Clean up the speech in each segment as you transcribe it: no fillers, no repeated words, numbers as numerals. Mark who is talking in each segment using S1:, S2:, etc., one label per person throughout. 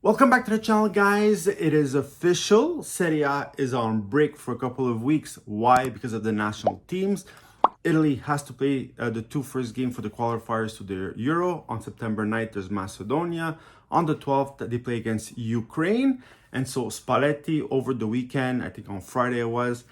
S1: Welcome back to the channel, guys. It is official. Serie A is on break for a couple of weeks. Why? Because of the national teams. Italy has to play the two first games for the qualifiers to the Euro. On September 9th, there's Macedonia. On the 12th, they play against Ukraine. And so Spalletti, over the weekend, I think on Friday it was,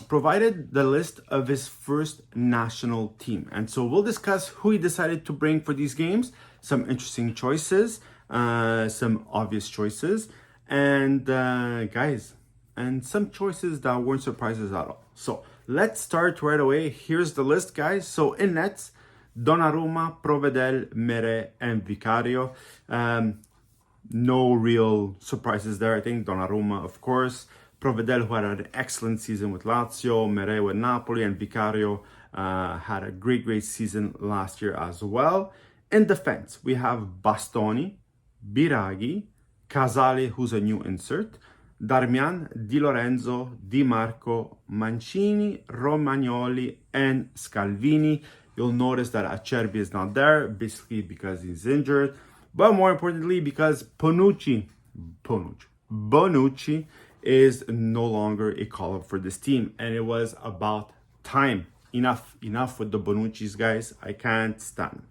S1: provided the list of his first national team. And so we'll discuss who he decided to bring for these games, some interesting choices, some obvious choices, and guys, and some choices that weren't surprises at all. So let's start right away. Here's the list, guys. So in nets, Donnarumma, Provedel, Mere, and Vicario. No real surprises there. I think Donnarumma, of course, Provedel, who had an excellent season with Lazio, Mere with Napoli, and Vicario had a great season last year as well. In defense, we have Bastoni, Biraghi, Casale, who's a new insert, Darmian, Di Lorenzo, Di Marco, Mancini, Romagnoli, and Scalvini. You'll notice that Acerbi is not there, basically because he's injured, but more importantly because Bonucci is no a a call-up for this team, and it was about time. Enough with the Bonucci's, guys. I can't stand.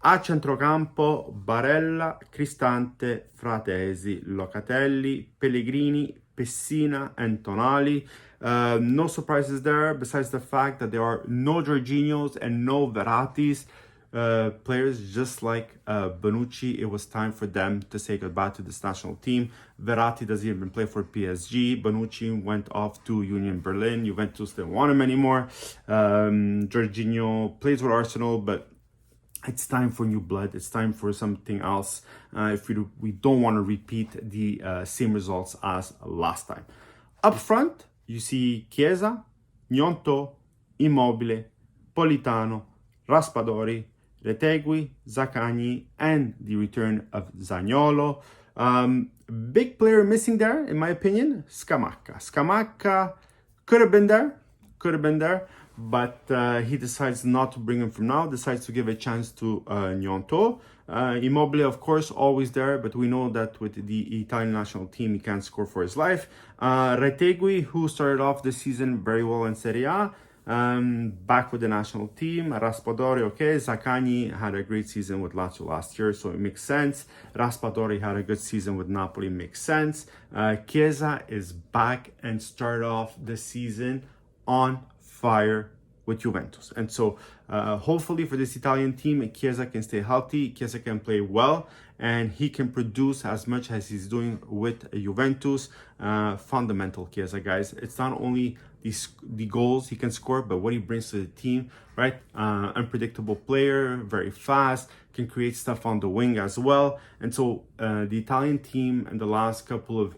S1: A centrocampo, Barella, Cristante, Fratesi, Locatelli, Pellegrini, Pessina, and Tonali. No surprises there, besides the fact that there are no Jorginhos and no Verrattis. Players just like Bonucci, it was time for them to say goodbye to this national team. Verratti doesn't even play for PSG. Bonucci went off to Union Berlin. Juventus didn't want him anymore. Jorginho plays with Arsenal, but it's time for new blood. It's time for something else. If we don't want to repeat the same results as last time. Up front, you see Chiesa, Gnonto, Immobile, Politano, Raspadori, Retegui, Zaccagni, and the return of Zaniolo. Big player missing there, in my opinion, Scamacca. Scamacca could have been there, but he decides not to bring him from now, decides to give a chance to Gnonto. Immobile, of course, always there, but we know that with the Italian national team, he can't score for his life. Retegui, who started off the season very well in Serie A, back with the national team. Raspadori, okay. Zaccagni had a great season with Lazio last year, so it makes sense. Raspadori had a good season with Napoli, makes sense. Chiesa is back and started off the season on fire with Juventus. And so hopefully for this Italian team, Chiesa can stay healthy, Chiesa can play well, and he can produce as much as he's doing with Juventus. Fundamental Chiesa, guys. It's not only the goals he can score, but what he brings to the team, right? Unpredictable player, very fast, can create stuff on the wing as well. And so the Italian team in the last couple of,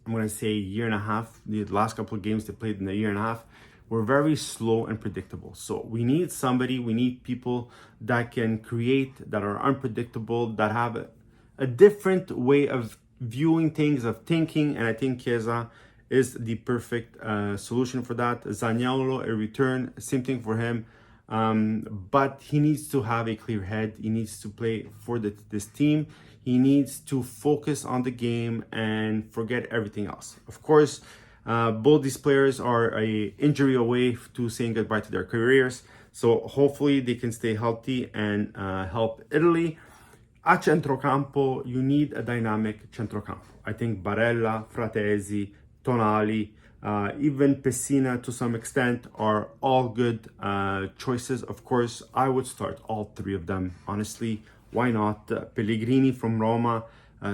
S1: I'm going to say year and a half, the last couple of games they played in a year and a half, were very slow and predictable. So we need people that can create, that are unpredictable, that have a different way of viewing things, of thinking, and I think Chiesa is the perfect solution for that. Zaniolo, a return, same thing for him, but he needs to have a clear head. He needs to play for this team. He needs to focus on the game and forget everything else. Of course, both these players are an injury away to saying goodbye to their careers. So hopefully they can stay healthy and help Italy. A centrocampo, you need a dynamic centrocampo. I think Barella, Fratesi, Tonali, even Pessina to some extent are all good choices. Of course, I would start all three of them, honestly. Why not? Pellegrini from Roma,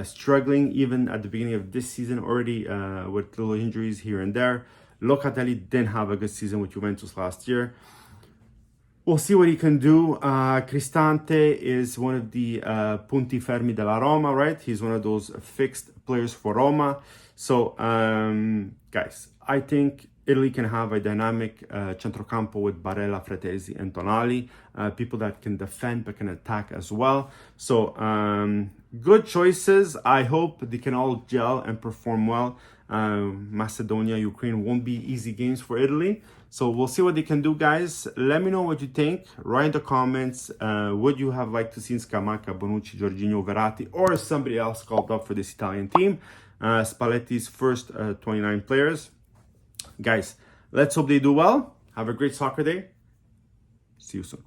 S1: struggling even at the beginning of this season already with little injuries here and there. Locatelli didn't have a good season with Juventus last year. We'll see what he can do. Cristante is one of the punti fermi della Roma, right? He's one of those fixed players for Roma. So, guys, I think Italy can have a dynamic centrocampo with Barella, Fratesi, and Tonali. People that can defend but can attack as well. So, good choices. I hope they can all gel and perform well. Macedonia, Ukraine won't be easy games for Italy. So we'll see what they can do, guys. Let me know what you think. Write in the comments what you have liked to see in Scamacca, Bonucci, Jorginho, Verratti, or somebody else called up for this Italian team. Spalletti's first 29 players. Guys, let's hope they do well. Have a great soccer day. See you soon.